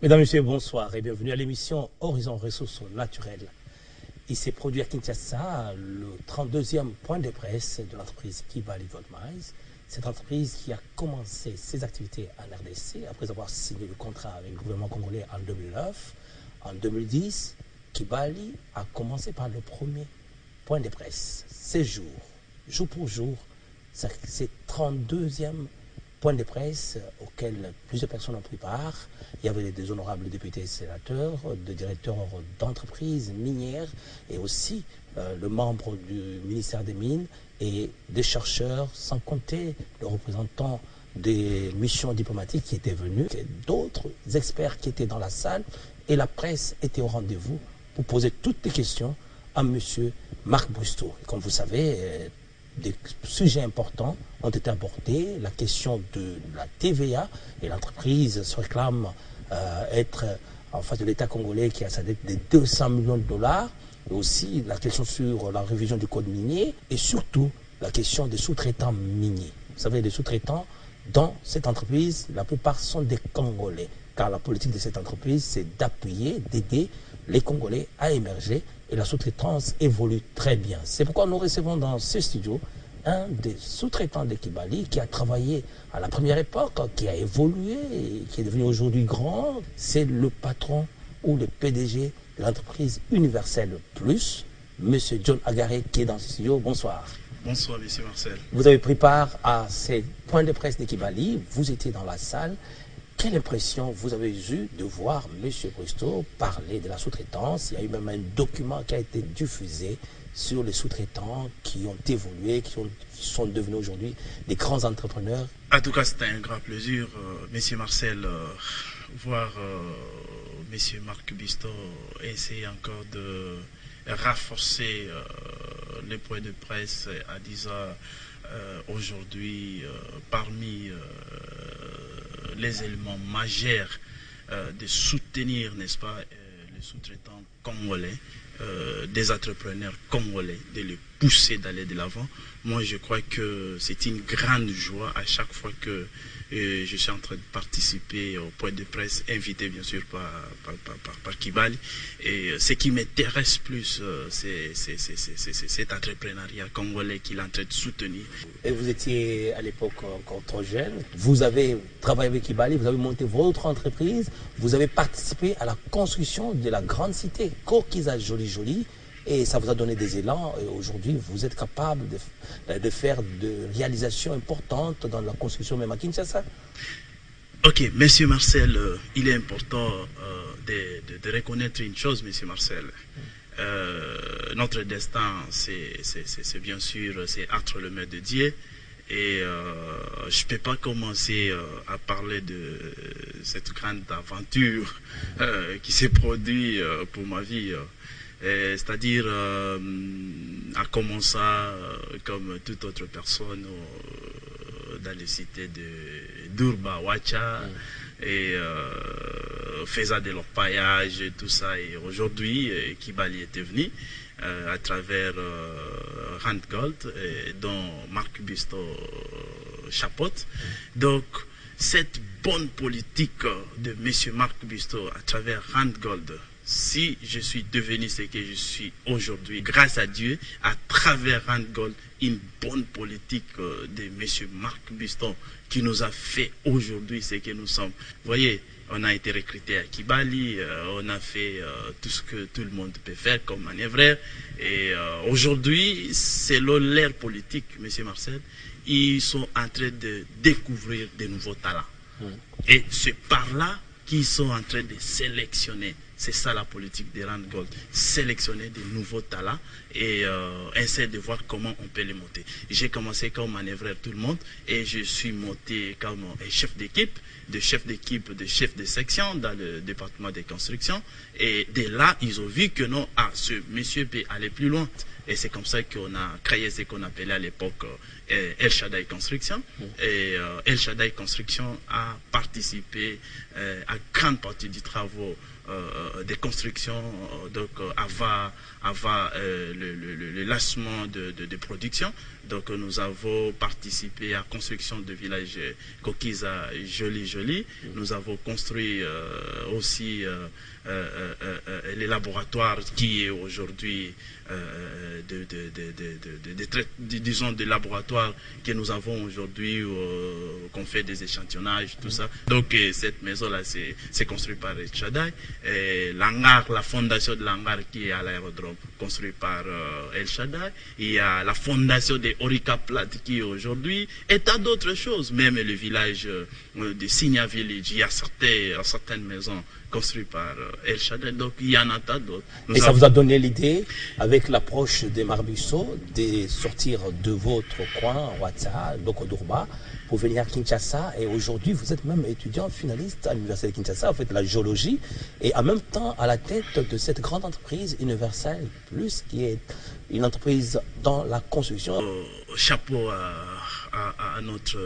Mesdames, Messieurs, bonsoir et bienvenue à l'émission Horizon Ressources Naturelles. Il s'est produit à Kinshasa le 32e point de presse de l'entreprise Kibali Gold Mines. Cette entreprise qui a commencé ses activités en RDC après avoir signé le contrat avec le gouvernement congolais en 2009. En 2010, Kibali a commencé par le premier point de presse. Ces jours, jour pour jour, c'est 32e point de presse auquel plusieurs personnes ont pris part. Il y avait des honorables députés et sénateurs, des directeurs d'entreprises minières et aussi le membre du ministère des Mines et des chercheurs, sans compter le représentant des missions diplomatiques qui étaient venus, d'autres experts qui étaient dans la salle, et la presse était au rendez-vous pour poser toutes les questions à M. Marc Bristow. Et comme vous savez, des sujets importants ont été abordés, la question de la TVA, et l'entreprise se réclame être en face de l'État congolais qui a sa dette de 200 millions de dollars, et aussi la question sur la révision du code minier, et surtout la question des sous-traitants miniers. Vous savez, les sous-traitants dans cette entreprise, la plupart sont des Congolais, car la politique de cette entreprise, c'est d'appuyer, d'aider les Congolais à émerger, et la sous-traitance évolue très bien. C'est pourquoi nous recevons dans ce studio un des sous-traitants de Kibali qui a travaillé à la première époque, qui a évolué, et qui est devenu aujourd'hui grand. C'est le patron ou le PDG de l'entreprise Universelle Plus, M. John Agaré, qui est dans ce studio. Bonsoir. Bonsoir, M. Marcel. Vous avez pris part à ces points de presse de Kibali, vous étiez dans la salle. Quelle impression vous avez eue de voir M. Bristow parler de la sous-traitance? Il y a eu même un document qui a été diffusé sur les sous-traitants qui ont évolué, qui sont devenus aujourd'hui des grands entrepreneurs. En tout cas, c'était un grand plaisir, M. Marcel, voir M. Marc Bristow essayer encore de renforcer les points de presse à 10 heures aujourd'hui parmi les éléments majeurs de soutenir, n'est-ce pas, les sous-traitants congolais, des entrepreneurs congolais, de les pousser d'aller de l'avant. Moi, je crois que c'est une grande joie à chaque fois que je suis en train de participer au point de presse, invité bien sûr par Kibali. Et ce qui m'intéresse plus, c'est cet entrepreneuriat congolais qu'il est en train de soutenir. Et vous étiez à l'époque encore trop jeune. Vous avez travaillé avec Kibali, vous avez monté votre entreprise, vous avez participé à la construction de la grande cité, Kokiza Joli. Et ça vous a donné des élans. Et aujourd'hui, vous êtes capable de faire de réalisations importantes dans la construction même à Kinshasa. Ok, Monsieur Marcel, il est important de reconnaître une chose, Monsieur Marcel. Notre destin, c'est bien sûr, c'est entre les mains de Dieu. Et je ne peux pas commencer à parler de cette grande aventure qui s'est produite pour ma vie. C'est-à-dire à commencer comme toute autre personne dans les cités de Durba, Wacha, et faisant de l'orpaillage et tout ça. Et aujourd'hui, Kibali était venu à travers Randgold, dont Marc Bristow chapeaute. Donc, cette bonne politique de M. Marc Bristow à travers Randgold, si je suis devenu ce que je suis aujourd'hui, grâce à Dieu, à travers Randgold, une bonne politique de M. Marc Bristow qui nous a fait aujourd'hui ce que nous sommes. Vous voyez, on a été recruté à Kibali, on a fait tout ce que tout le monde peut faire comme manœuvre. Et aujourd'hui, selon l'ère politique, M. Marcel, ils sont en train de découvrir de nouveaux talents. Et c'est par là qu'ils sont en train de sélectionner. C'est ça la politique de Randgold, sélectionner de nouveaux talents et essayer de voir comment on peut les monter. J'ai commencé comme manœuvreur tout le monde et je suis monté comme chef d'équipe, de chef de section dans le département des constructions. Et de là, ils ont vu que non, ce monsieur peut aller plus loin. Et c'est comme ça qu'on a créé ce qu'on appelait à l'époque El Shaddai Construction. Et El Shaddai Construction a participé à grande partie des travaux des constructions avant le lancement de production. Donc nous avons participé à la construction de village Kokiza Joli. Nous avons construit aussi les laboratoires qui est aujourd'hui disons des laboratoires que nous avons aujourd'hui qu'on fait des échantillonnages, tout ça. Donc cette maison-là c'est construit par El Shaddai. L'hangar, la fondation de l'hangar qui est à l'aérodrome, construit par El Shaddai. Il y a la fondation de Orica Plate qui aujourd'hui et tant d'autres choses. Même le village de Signa Village, il y a certaines maisons construites par El Shaddai. Donc il y en a tant d'autres. Et ça vous a donné l'idée, avec l'approche des Marbusso, de sortir de votre coin, Ouattara, Lokodurba, pour venir à Kinshasa. Et aujourd'hui, vous êtes même étudiant finaliste à l'Université de Kinshasa, vous faites la géologie, et en même temps à la tête de cette grande entreprise Universel Plus, qui est une entreprise dans la construction. Chapeau à notre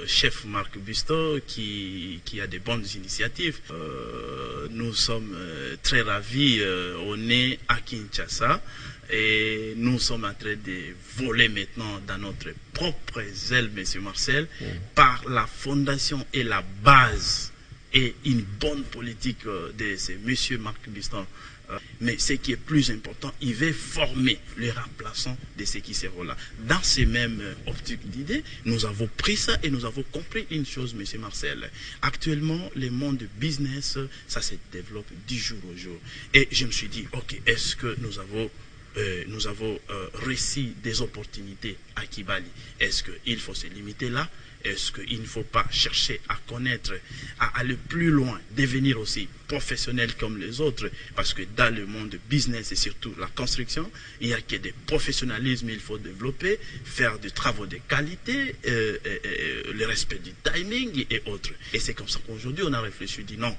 chef Marc Busto qui a des bonnes initiatives. Nous sommes très ravis, on est à Kinshasa et nous sommes en train de voler maintenant dans notre propre aile, M. Marcel, par la fondation et la base et une bonne politique de ce M. Marc Buston. Mais ce qui est plus important, il veut former les remplaçants de ceux qui seront là. Dans ces mêmes optiques d'idées, nous avons pris ça et nous avons compris une chose, M. Marcel. Actuellement, le monde du business, ça se développe du jour au jour. Et je me suis dit, ok, est-ce que nous avons réussi des opportunités à Kibali? Est-ce qu'il faut se limiter là? Est-ce qu'il ne faut pas chercher à connaître, à aller plus loin, devenir aussi professionnel comme les autres? Parce que dans le monde du business et surtout la construction, il n'y a que des professionnalismes, il faut développer, faire des travaux de qualité, le respect du timing et autres. Et c'est comme ça qu'aujourd'hui on a réfléchi, dit non.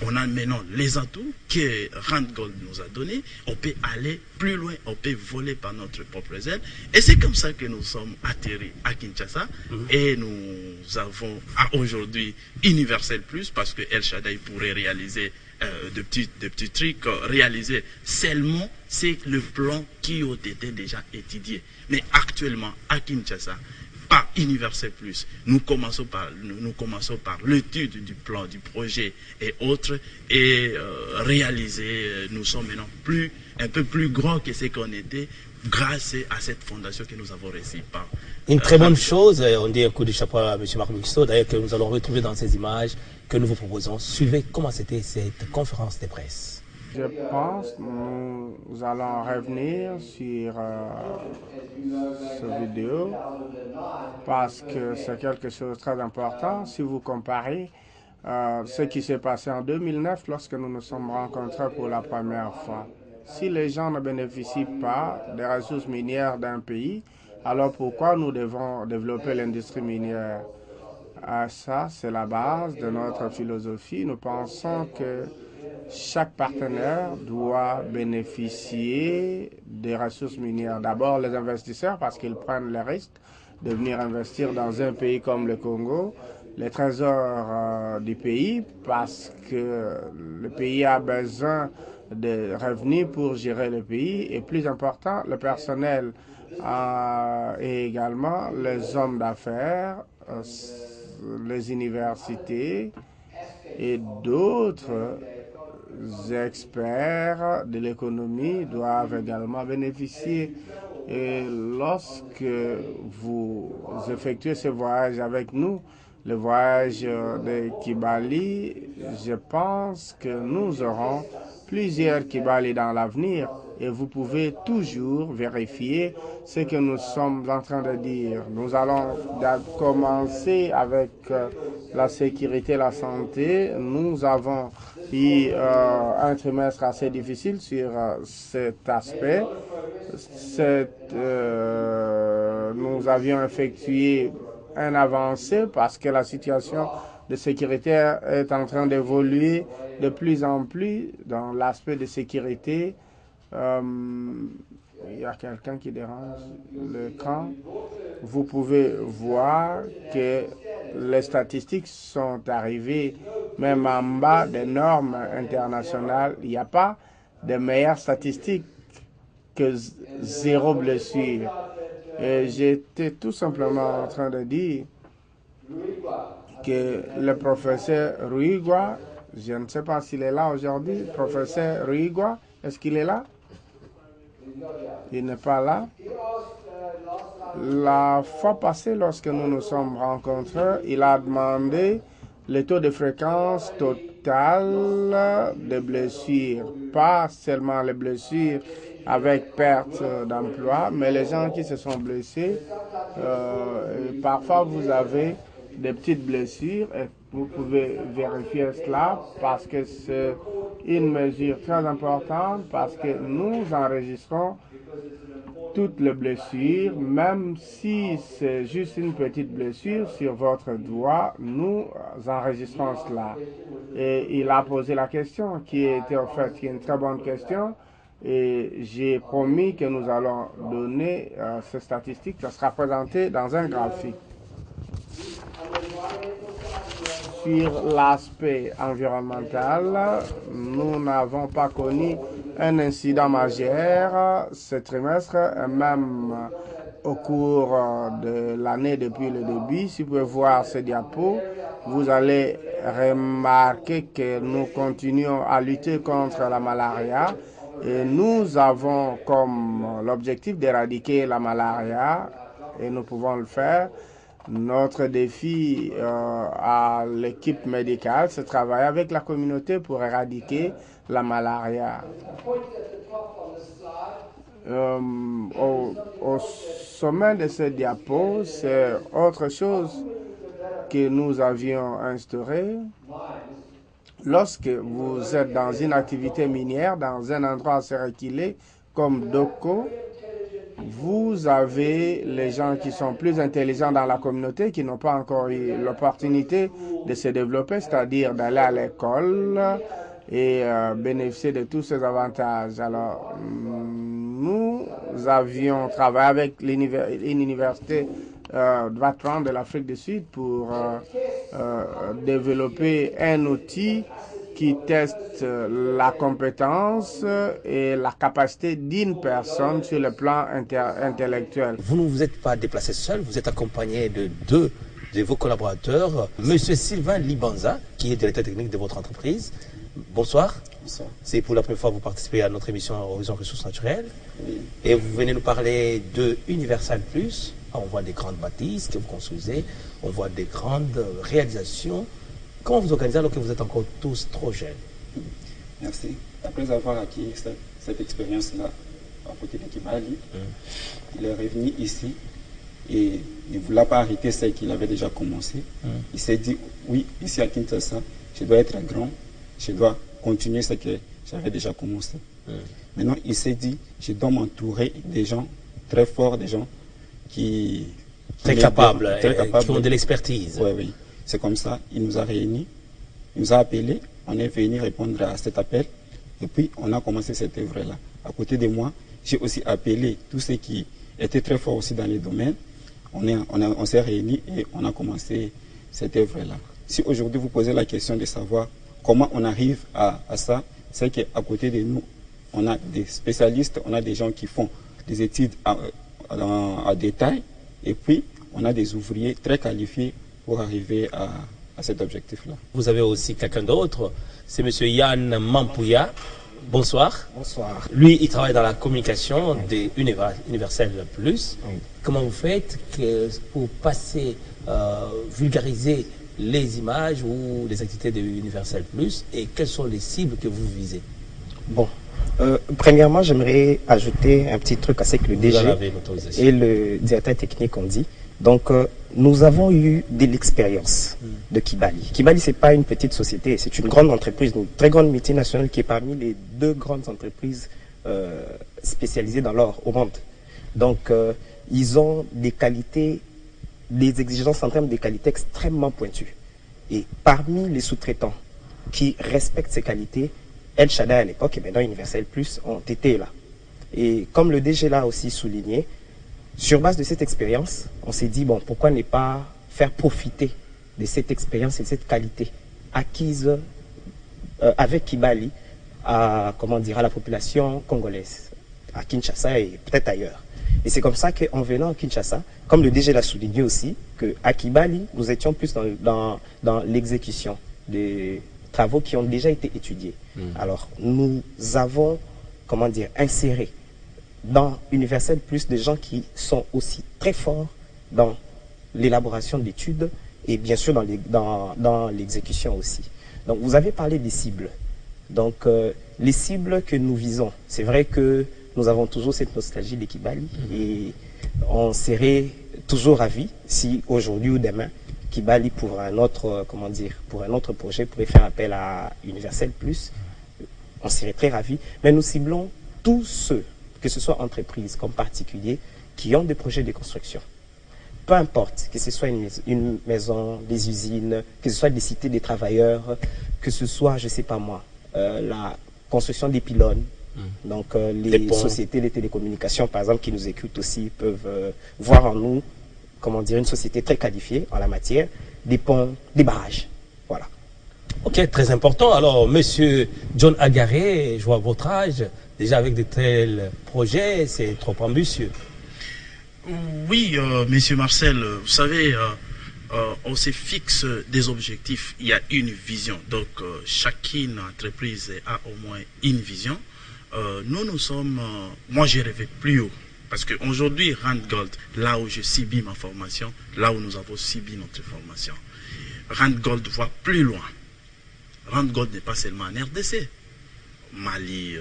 On a maintenant les atouts que Randgold nous a donnés. On peut aller plus loin, on peut voler par notre propre aile. Et c'est comme ça que nous sommes atterris à Kinshasa. Et nous avons aujourd'hui Universel Plus, parce que El Shaddai pourrait réaliser de petits trucs réalisés. Seulement, c'est le plan qui a été déjà étudié. Mais actuellement, à Kinshasa, par Universel Plus, nous commençons par l'étude du plan, du projet et autres, et réaliser, nous sommes maintenant un peu plus grands que ce qu'on était grâce à cette fondation que nous avons réussi par. Une très bonne chose, on dit un coup de chapeau à M. Marc Busto, d'ailleurs que nous allons retrouver dans ces images que nous vous proposons. Suivez comment c'était cette conférence de presse. Je pense que nous allons revenir sur cette vidéo parce que c'est quelque chose de très important. Si vous comparez ce qui s'est passé en 2009 lorsque nous nous sommes rencontrés pour la première fois. Si les gens ne bénéficient pas des ressources minières d'un pays, alors pourquoi nous devons développer l'industrie minière? Ça, c'est la base de notre philosophie. Nous pensons que chaque partenaire doit bénéficier des ressources minières. D'abord, les investisseurs, parce qu'ils prennent le risque de venir investir dans un pays comme le Congo. Les trésors du pays, parce que le pays a besoin de revenus pour gérer le pays. Et plus important, le personnel et également les hommes d'affaires, les universités et d'autres experts de l'économie doivent également bénéficier. Et lorsque vous effectuez ce voyage avec nous, le voyage de Kibali, je pense que nous aurons plusieurs Kibali dans l'avenir et vous pouvez toujours vérifier ce que nous sommes en train de dire. Nous allons commencer avec la sécurité et la santé. Nous avons eu un trimestre assez difficile sur cet aspect. Nous avions effectué un avancée parce que la situation de sécurité est en train d'évoluer de plus en plus dans l'aspect de sécurité. Il y a quelqu'un qui dérange l'écran. Vous pouvez voir que les statistiques sont arrivées même en bas des normes internationales. Il n'y a pas de meilleures statistiques que 0 blessure. Et j'étais tout simplement en train de dire que le professeur Ruigua, je ne sais pas s'il est là aujourd'hui, professeur Ruigua, est-ce qu'il est là? Il n'est pas là. La fois passée, lorsque nous nous sommes rencontrés, il a demandé le taux de fréquence total de blessures, pas seulement les blessures avec perte d'emploi, mais les gens qui se sont blessés. Parfois, vous avez des petites blessures et vous pouvez vérifier cela parce que c'est une mesure très importante parce que nous enregistrons toutes les blessures, même si c'est juste une petite blessure sur votre doigt, nous enregistrons cela. Et il a posé la question qui était en fait une très bonne question. Et j'ai promis que nous allons donner ces statistiques. Ça sera présenté dans un graphique. Sur l'aspect environnemental, nous n'avons pas connu un incident majeur ce trimestre, et même au cours de l'année depuis le début. Si vous pouvez voir ce diapo, vous allez remarquer que nous continuons à lutter contre la malaria. Et nous avons comme l'objectif d'éradiquer la malaria et nous pouvons le faire. Notre défi à l'équipe médicale, c'est de travailler avec la communauté pour éradiquer la malaria. Au sommet de ce diapo, c'est autre chose que nous avions instauré. Lorsque vous êtes dans une activité minière, dans un endroit assez reculé comme Doko, vous avez les gens qui sont plus intelligents dans la communauté, qui n'ont pas encore eu l'opportunité de se développer, c'est-à-dire d'aller à l'école et bénéficier de tous ces avantages. Alors, nous avions travaillé avec une université Vatran de l'Afrique du Sud pour développer un outil qui teste la compétence et la capacité d'une personne sur le plan intellectuel. Vous ne vous êtes pas déplacé seul, vous êtes accompagné de deux de vos collaborateurs, Monsieur Sylvain Libanza, qui est directeur technique de votre entreprise. Bonsoir. Bonsoir. C'est pour la première fois que vous participez à notre émission Horizon Ressources Naturelles. Oui. Et vous venez nous parler de Universal Plus. On voit des grandes bâtisses que vous construisez, on voit des grandes réalisations. Comment vous organisez alors que vous êtes encore tous trop jeunes? Merci. Après avoir acquis cette expérience-là à côté de Kibali, il est revenu ici et il ne voulait pas arrêter ce qu'il avait déjà commencé. Il s'est dit, oui, ici à Kinshasa, je dois être grand, je dois continuer ce que j'avais déjà commencé. Maintenant, il s'est dit, je dois m'entourer des gens très forts, des gens qui très capables, qui ont de l'expertise. Oui, oui. C'est comme ça, il nous a réunis, il nous a appelés, on est venu répondre à cet appel, et puis on a commencé cette œuvre-là. À côté de moi, j'ai aussi appelé tous ceux qui étaient très forts aussi dans les domaines. On s'est réunis et on a commencé cette œuvre-là. Si aujourd'hui vous posez la question de savoir comment on arrive à ça, c'est qu'à côté de nous, on a des spécialistes, on a des gens qui font des études à détail, et puis on a des ouvriers très qualifiés pour arriver à cet objectif-là. Vous avez aussi quelqu'un d'autre, c'est M. Yann Mampouya. Bonsoir. Bonsoir. Lui, il travaille dans la communication des Universal Plus. Oui. Comment vous faites pour passer, vulgariser les images ou les activités de Universal Plus et quelles sont les cibles que vous visez? Bon. Premièrement, j'aimerais ajouter un petit truc à ce que le DG et le directeur technique ont dit. Donc, nous avons eu de l'expérience de Kibali. Kibali, ce n'est pas une petite société, c'est une grande entreprise, une très grande multinationale qui est parmi les 2 grandes entreprises spécialisées dans l'or au monde. Donc, ils ont des qualités, des exigences en termes de qualité extrêmement pointues. Et parmi les sous-traitants qui respectent ces qualités, El Shaddai à l'époque et maintenant Universal Plus ont été là. Et comme le DG l'a aussi souligné, sur base de cette expérience, on s'est dit, bon, pourquoi ne pas faire profiter de cette expérience et de cette qualité acquise avec Kibali à la population congolaise, à Kinshasa et peut-être ailleurs. Et c'est comme ça qu'en venant à Kinshasa, comme le DG l'a souligné aussi, qu'à Kibali, nous étions plus dans l'exécution des travaux qui ont déjà été étudiés. Alors, nous avons, inséré dans Universel Plus des gens qui sont aussi très forts dans l'élaboration d'études et bien sûr dans l'exécution aussi. Donc, vous avez parlé des cibles. Donc, les cibles que nous visons, c'est vrai que nous avons toujours cette nostalgie de Kibali et on serait toujours ravis si aujourd'hui ou demain, Kibali pour un autre projet pourrait faire appel à Universel Plus. On serait très ravis. Mais nous ciblons tous ceux, que ce soit entreprises comme particuliers, qui ont des projets de construction. Peu importe, que ce soit une maison, des usines, que ce soit des cités des travailleurs, que ce soit, je ne sais pas moi, la construction des pylônes. Donc les sociétés de télécommunications, par exemple, qui nous écoutent aussi, peuvent voir en nous, une société très qualifiée en la matière, des ponts, des barrages. Voilà. Ok, très important. Alors, monsieur John Agaré, je vois votre âge, déjà avec de tels projets, c'est trop ambitieux. Oui, monsieur Marcel, vous savez, on se fixe des objectifs, il y a une vision. Donc, chacune entreprise a au moins une vision. Nous sommes, moi j'ai rêvé plus haut. Parce qu'aujourd'hui, Randgold, là où je subis ma formation, là où nous avons subi notre formation, Randgold voit plus loin. Randgold n'est pas seulement en RDC. Mali,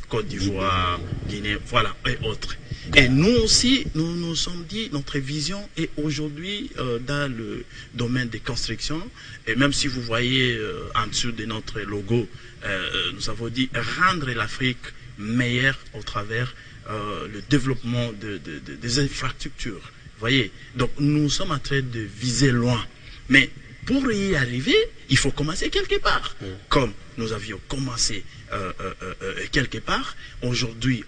Côte d'Ivoire, Guinée, voilà, et autres. Et nous aussi, nous nous sommes dit, notre vision est aujourd'hui dans le domaine des constructions. Et même si vous voyez en dessous de notre logo, nous avons dit rendre l'Afrique meilleure au travers le développement des infrastructures. Vous voyez, donc nous sommes en train de viser loin. Mais pour y arriver, il faut commencer quelque part. Comme nous avions commencé quelque part, aujourd'hui,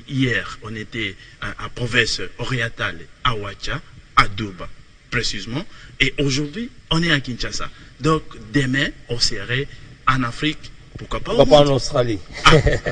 hier, on était à province orientale, à Ouacha, à Douba, précisément. Et aujourd'hui, on est à Kinshasa. Donc, demain, on serait en Afrique. Pourquoi pas en Australie.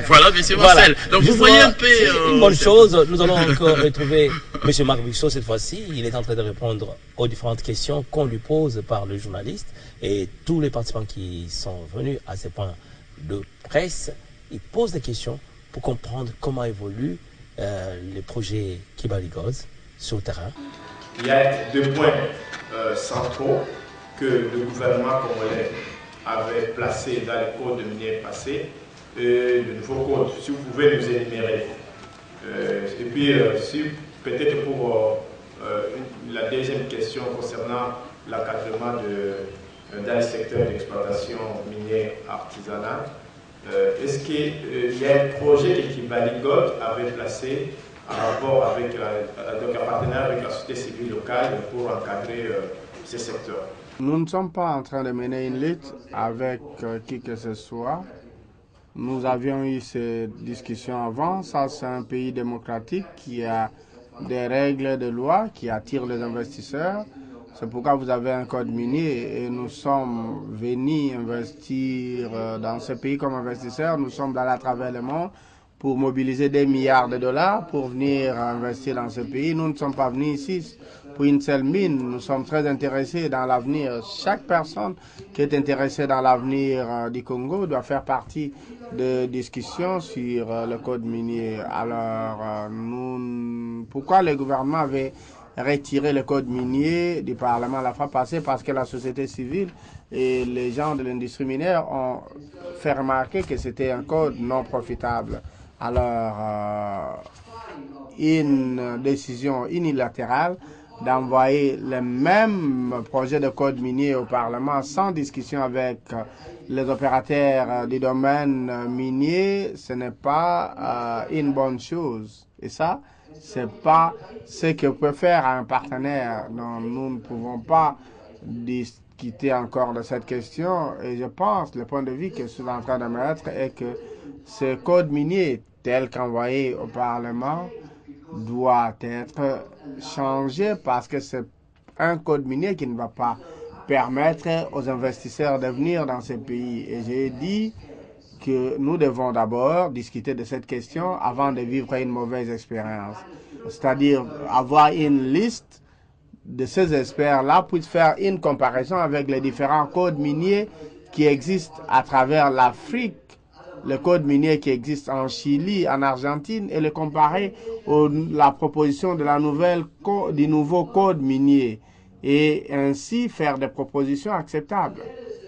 Voilà, monsieur Marcel. Donc, vous voyez un peu... une bonne chose. Nous allons encore retrouver monsieur Marc Buchot cette fois-ci. Il est en train de répondre aux différentes questions qu'on lui pose par le journaliste. Et tous les participants qui sont venus à ces points de presse, ils posent des questions pour comprendre comment évoluent les projets Kibali Gold sur le terrain. Il y a deux points centraux que le gouvernement congolais avait placé dans les codes miniers passés, de nouveaux codes, si vous pouvez nous énumérer. Et puis, si peut-être pour la deuxième question concernant l'encadrement dans le secteur d'exploitation minière artisanale, est-ce qu'il y a un projet que Kibali Gold avait placé en rapport avec donc un partenariat avec la société civile locale pour encadrer ces secteurs? Nous ne sommes pas en train de mener une lutte avec qui que ce soit. Nous avions eu ces discussions avant. Ça, c'est un pays démocratique qui a des règles de loi qui attirent les investisseurs. C'est pourquoi vous avez un code minier et nous sommes venus investir dans ce pays comme investisseurs. Nous sommes allés à travers le monde pour mobiliser des milliards de dollars pour venir investir dans ce pays. Nous ne sommes pas venus ici pour une seule mine. Nous sommes très intéressés dans l'avenir. Chaque personne qui est intéressée dans l'avenir du Congo doit faire partie de discussions sur le code minier. Alors, pourquoi le gouvernement avait retiré le code minier du Parlement la fois passée? Parce que la société civile et les gens de l'industrie minière ont fait remarquer que c'était un code non profitable. Alors, une décision unilatérale d'envoyer le même projet de code minier au Parlement sans discussion avec les opérateurs du domaine minier, ce n'est pas une bonne chose. Et ça, ce n'est pas ce que peut faire un partenaire. Donc, nous ne pouvons pas discuter encore de cette question. Et je pense, le point de vue que je suis en train de mettre est que ce code minier tel qu'envoyé au Parlement doit être changé parce que c'est un code minier qui ne va pas permettre aux investisseurs de venir dans ces pays. Et j'ai dit que nous devons d'abord discuter de cette question avant de vivre une mauvaise expérience. C'est-à-dire avoir une liste de ces experts-là pour faire une comparaison avec les différents codes miniers qui existent à travers l'Afrique, le code minier qui existe en Chili, en Argentine, et le comparer à la proposition de du nouveau code minier, et ainsi faire des propositions acceptables.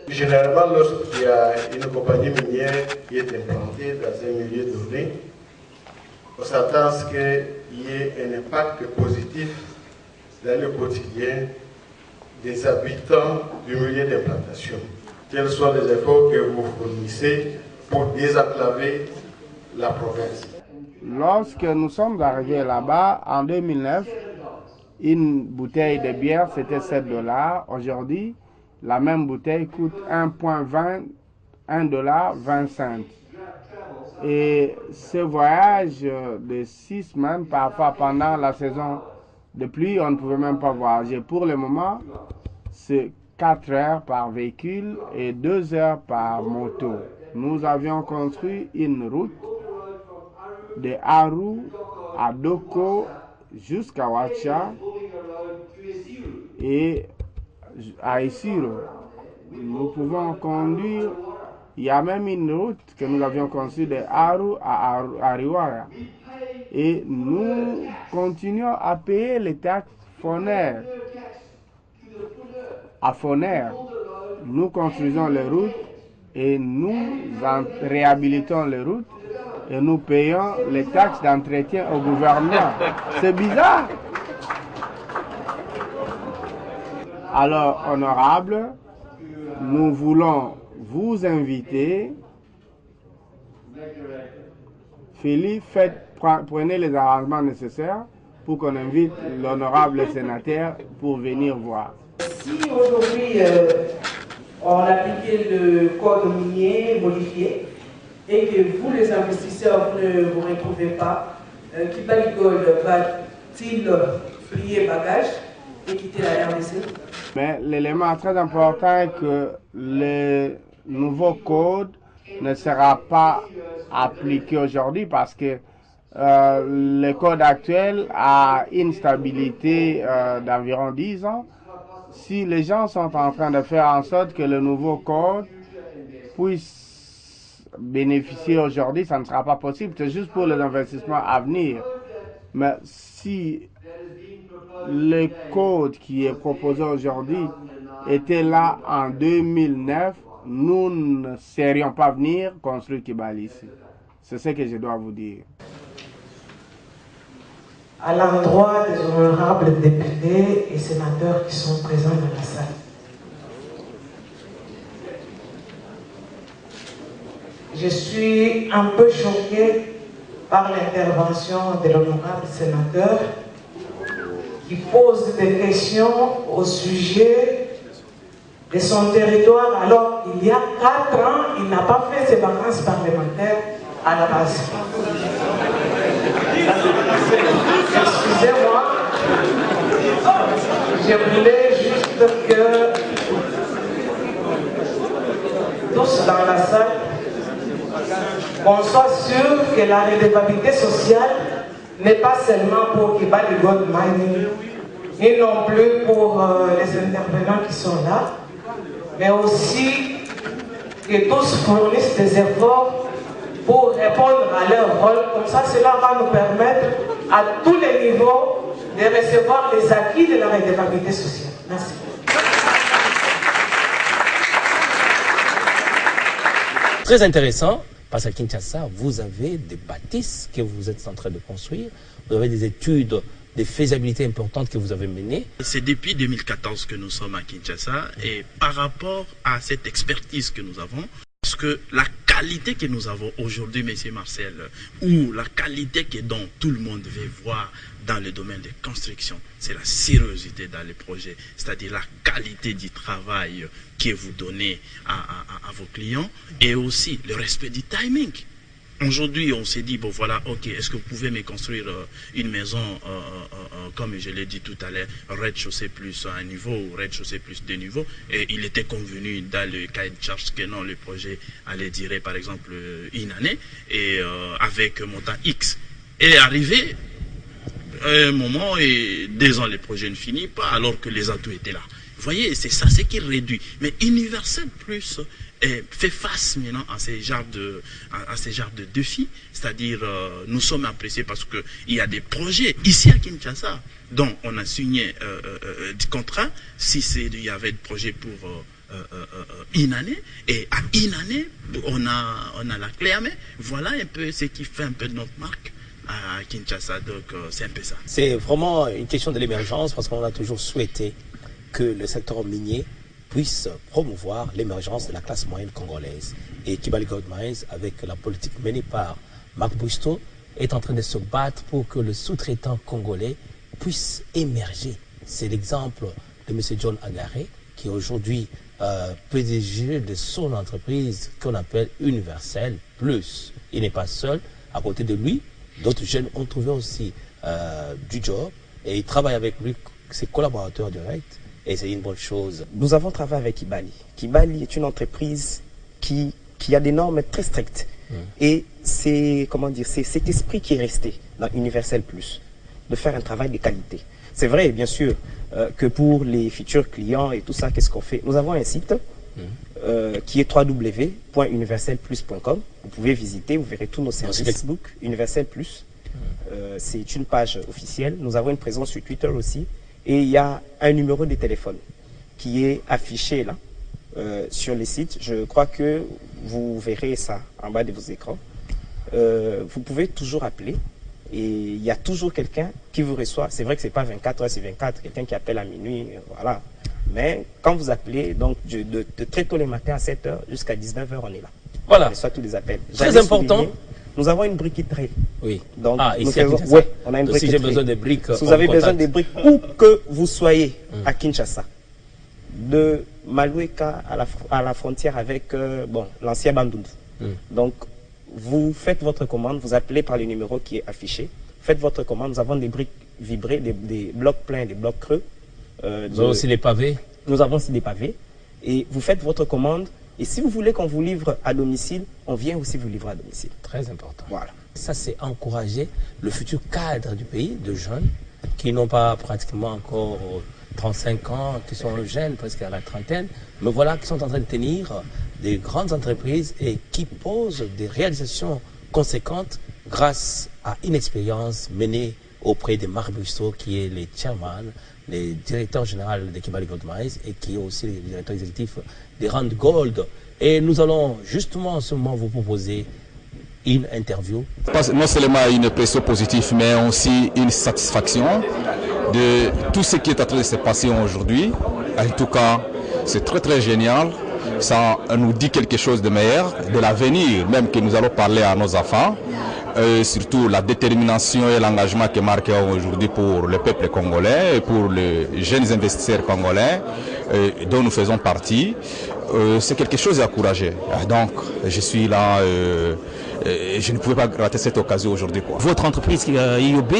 Généralement, lorsqu'il y a une compagnie minière qui est implantée dans un milieu donné, on s'attend à ce qu'il y ait un impact positif dans le quotidien des habitants du milieu d'implantation. Quels sont les efforts que vous fournissez pour désenclaver la province? Lorsque nous sommes arrivés là-bas, en 2009, une bouteille de bière, c'était $7. Aujourd'hui, la même bouteille coûte $1.25. Et ce voyage de 6 semaines, parfois pendant la saison de pluie, on ne pouvait même pas voyager. Pour le moment, c'est 4 heures par véhicule et 2 heures par moto. Nous avions construit une route de Aru à Doko jusqu'à Wacha et à Isiro. Nous pouvons conduire, il y a même une route que nous avions conçue de Aru à Ariwara. Et nous continuons à payer les taxes foncières. À Fonaire, nous construisons les routes et nous réhabilitons les routes et nous payons les taxes d'entretien au gouvernement. C'est bizarre. Alors, honorable, nous voulons vous inviter. Philippe, prenez les arrangements nécessaires pour qu'on invite l'honorable sénateur pour venir voir. Si aujourd'hui on appliquait le code minier modifié et que vous, les investisseurs, vous ne vous retrouvez pas, Kibali Gold va-t-il plier bagage et quitter la RDC? Mais l'élément très important est que le nouveau code ne sera pas appliqué aujourd'hui parce que le code actuel a une stabilité d'environ 10 ans. Si les gens sont en train de faire en sorte que le nouveau code puisse bénéficier aujourd'hui, ça ne sera pas possible. C'est juste pour les investissements à venir. Mais si le code qui est proposé aujourd'hui était là en 2009, nous ne serions pas venir construire Kibali ici. C'est ce que je dois vous dire. À l'endroit des honorables députés et sénateurs qui sont présents dans la salle. Je suis un peu choqué par l'intervention de l'honorable sénateur qui pose des questions au sujet de son territoire alors qu'il y a 4 ans, il n'a pas fait ses vacances parlementaires à la base. Excusez-moi, je voulais juste que tous dans la salle, qu'on soit sûr que la redevabilité sociale n'est pas seulement pour Kibali Gold Mining, ni non plus pour les intervenants qui sont là, mais aussi que tous fournissent des efforts pour répondre à leur rôle. Comme ça, cela va nous permettre à tous les niveaux de recevoir les acquis de la redevabilité sociale. Merci. Très intéressant, parce qu'à Kinshasa, vous avez des bâtisses que vous êtes en train de construire, vous avez des études de faisabilité importantes que vous avez menées. C'est depuis 2014 que nous sommes à Kinshasa et par rapport à cette expertise que nous avons, parce que la qualité que nous avons aujourd'hui, M. Marcel, ou la qualité que dont tout le monde veut voir dans le domaine des constructions, c'est la sérieuxité dans les projets, c'est-à-dire la qualité du travail que vous donnez à vos clients et aussi le respect du timing. Aujourd'hui, on s'est dit, bon voilà, ok, est-ce que vous pouvez me construire une maison, comme je l'ai dit tout à l'heure, rez-de-chaussée plus un niveau, ou rez-de-chaussée plus 2 niveaux. Et il était convenu dans le cahier de charge que non, le projet allait durer par exemple une année, et avec montant X. Et arrivé un moment, et 2 ans, le projet ne finit pas, alors que les atouts étaient là. Vous voyez, c'est ça, c'est qui réduit. Mais Universel Plus fait face maintenant à ces genres de défis. C'est-à-dire, nous sommes appréciés parce qu'il y a des projets ici à Kinshasa dont on a signé du contrat. Si il y avait des projets pour une année, et à une année, on a la clé à main. Voilà un peu ce qui fait un peu de notre marque à Kinshasa. Donc, c'est un peu ça. C'est vraiment une question de l'émergence parce qu'on a toujours souhaité que le secteur minier puisse promouvoir l'émergence de la classe moyenne congolaise. Et Kibali Gold Mines, avec la politique menée par Marc Bristow, est en train de se battre pour que le sous-traitant congolais puisse émerger. C'est l'exemple de M. John Agaré, qui est aujourd'hui PDG de son entreprise qu'on appelle Universel Plus. Il n'est pas seul. À côté de lui, d'autres jeunes ont trouvé aussi du job et ils travaillent avec lui, ses collaborateurs directs. Et c'est une bonne chose. Nous avons travaillé avec Kibali. Kibali est une entreprise qui a des normes très strictes. Et c'est, comment dire, c'est cet esprit qui est resté dans Universel Plus, de faire un travail de qualité. C'est vrai, bien sûr, que pour les futurs clients et tout ça, qu'est-ce qu'on fait? Nous avons un site qui est www.universelplus.com. Vous pouvez visiter, vous verrez tous nos services. Facebook, Universel Plus. C'est une page officielle. Nous avons une présence sur Twitter aussi. Et il y a un numéro de téléphone qui est affiché là, sur les sites. Je crois que vous verrez ça en bas de vos écrans. Vous pouvez toujours appeler et il y a toujours quelqu'un qui vous reçoit. C'est vrai que ce n'est pas 24 heures, c'est 24, quelqu'un qui appelle à minuit, voilà. Mais quand vous appelez, donc de très tôt le matin à 7 h jusqu'à 19 h, on est là. Voilà. On reçoit tous les appels. Très important. Nous avons une briqueterie. Oui. Donc, ici on a une briqueterie. Si j'ai besoin de briques, si vous avez besoin de briques, où que vous soyez à Kinshasa, de Maloueka à la frontière avec l'ancien Bandundu. Donc, vous faites votre commande, vous appelez par le numéro qui est affiché, faites votre commande. Nous avons des briques vibrées, des blocs pleins, des blocs creux. Nous avons aussi les pavés. Nous avons aussi des pavés. Et vous faites votre commande. Et si vous voulez qu'on vous livre à domicile, on vient aussi vous livrer à domicile. Très important. Voilà. Ça, c'est encourager le futur cadre du pays, de jeunes qui n'ont pas pratiquement encore 35 ans, qui sont jeunes, presque à la trentaine, mais voilà, qui sont en train de tenir des grandes entreprises et qui posent des réalisations conséquentes grâce à une expérience menée auprès de Marc Bristow, qui est le chairman, le directeur général de Kibali Gold Mines et qui est aussi le directeur exécutif de Rand Gold. Et nous allons justement en ce moment vous proposer une interview. Non seulement une impression positive, mais aussi une satisfaction de tout ce qui est en train de se passer aujourd'hui. En tout cas, c'est très très génial. Ça nous dit quelque chose de meilleur, de l'avenir, même que nous allons parler à nos enfants. Surtout la détermination et l'engagement que Marc a aujourd'hui pour le peuple congolais et pour les jeunes investisseurs congolais dont nous faisons partie. C'est quelque chose d'encourageant. Donc, je suis là. Je ne pouvais pas rater cette occasion aujourd'hui. Votre entreprise IOB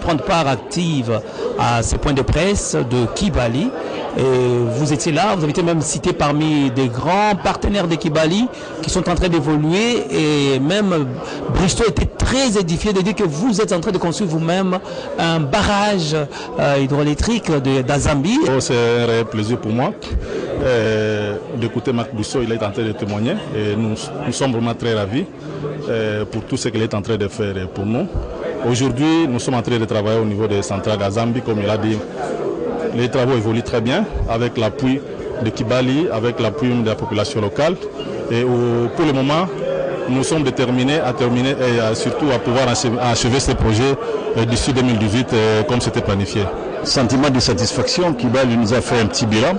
prend part active à ces points de presse de Kibali. Vous étiez là, vous avez été même cité parmi des grands partenaires de Kibali qui sont en train d'évoluer, et même Bristow était très édifié de dire que vous êtes en train de construire vous-même un barrage hydroélectrique d'Azambi. C'est un réel plaisir pour moi d'écouter Marc Bristow. Il est en train de témoigner et nous sommes vraiment très ravis pour tout ce qu'il est en train de faire pour nous. Aujourd'hui, nous sommes en train de travailler au niveau des centrales d'Azambi, comme il a dit. Les travaux évoluent très bien avec l'appui de Kibali, avec l'appui de la population locale. Et pour le moment, nous sommes déterminés à terminer et surtout à pouvoir achever ces projets d'ici 2018 comme c'était planifié. Sentiment de satisfaction, Kibali nous a fait un petit bilan,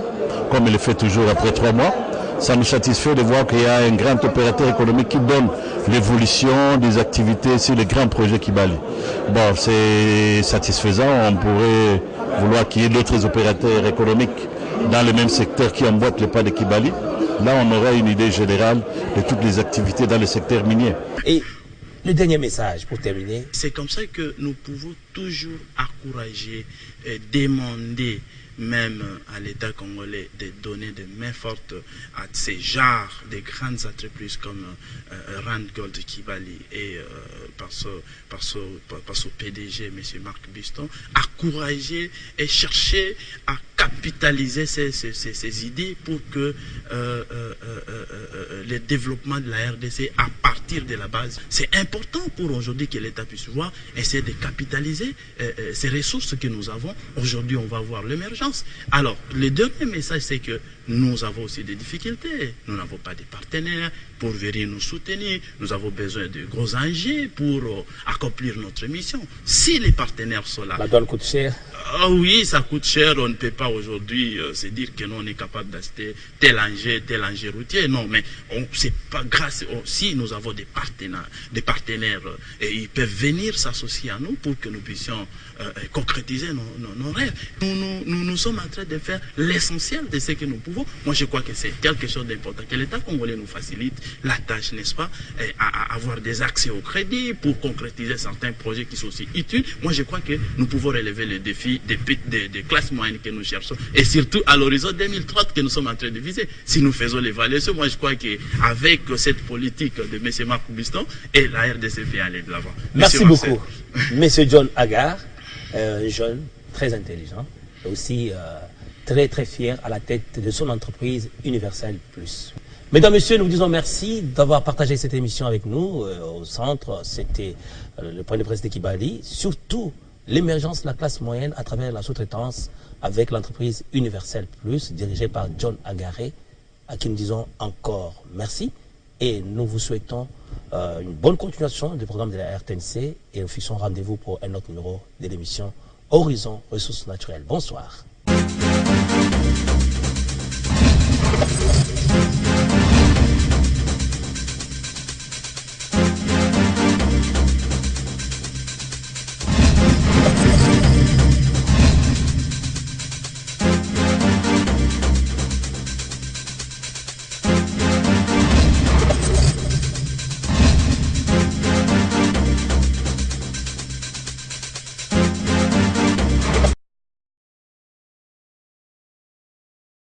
comme il le fait toujours après 3 mois. Ça nous satisfait de voir qu'il y a un grand opérateur économique qui donne l'évolution des activités sur les grands projets Kibali. Bon, c'est satisfaisant. On pourrait vouloir qu'il y ait d'autres opérateurs économiques dans le même secteur qui emboîtent le pas de Kibali. Là, on aurait une idée générale de toutes les activités dans le secteur minier. Et Le dernier message pour terminer. C'est comme ça que nous pouvons toujours encourager et demander même à l'État congolais de donner des mains fortes à ces genres de grandes entreprises comme Randgold Kibali et par son PDG, M. Marc Buston, encourager et chercher à capitaliser ces idées pour que le développement de la RDC à partir de la base, c'est important pour aujourd'hui que l'État puisse voir, essayer de capitaliser ces ressources que nous avons. Aujourd'hui, on va voir l'émergence. Alors, le dernier message, c'est que nous avons aussi des difficultés. Nous n'avons pas de partenaires pour venir nous soutenir. Nous avons besoin de gros enjeux pour accomplir notre mission. Si les partenaires sont là... La donne coûte cher. Oui, ça coûte cher. On ne peut pas aujourd'hui se dire que nous, on est capable d'acheter tel enjeu routier. Non, mais c'est pas grâce... si nous avons des partenaires et ils peuvent venir s'associer à nous pour que nous puissions concrétiser nos rêves. Nous sommes en train de faire l'essentiel de ce que nous pouvons. Moi, je crois que c'est quelque chose d'important. Que l'État congolais nous facilite la tâche, n'est-ce pas, à avoir des accès au crédit pour concrétiser certains projets qui sont aussi utiles. Moi, je crois que nous pouvons relever le défi des classes moyennes que nous cherchons et surtout à l'horizon 2030 que nous sommes en train de viser. Si nous faisons l'évaluation, moi, je crois qu'avec cette politique de M. Marc Buston, et la RDC fait aller de l'avant. Merci beaucoup. M. John Agar, jeune, très intelligent, et aussi très très fier à la tête de son entreprise Universel Plus. Mesdames, Messieurs, nous vous disons merci d'avoir partagé cette émission avec nous. Au centre, c'était le point de presse de Kibali, surtout l'émergence de la classe moyenne à travers la sous-traitance avec l'entreprise Universel Plus, dirigée par John Agaré, à qui nous disons encore merci. Et nous vous souhaitons une bonne continuation du programme de la RTNC et nous fixons rendez-vous pour un autre numéro de l'émission Horizon Ressources Naturelles. Bonsoir.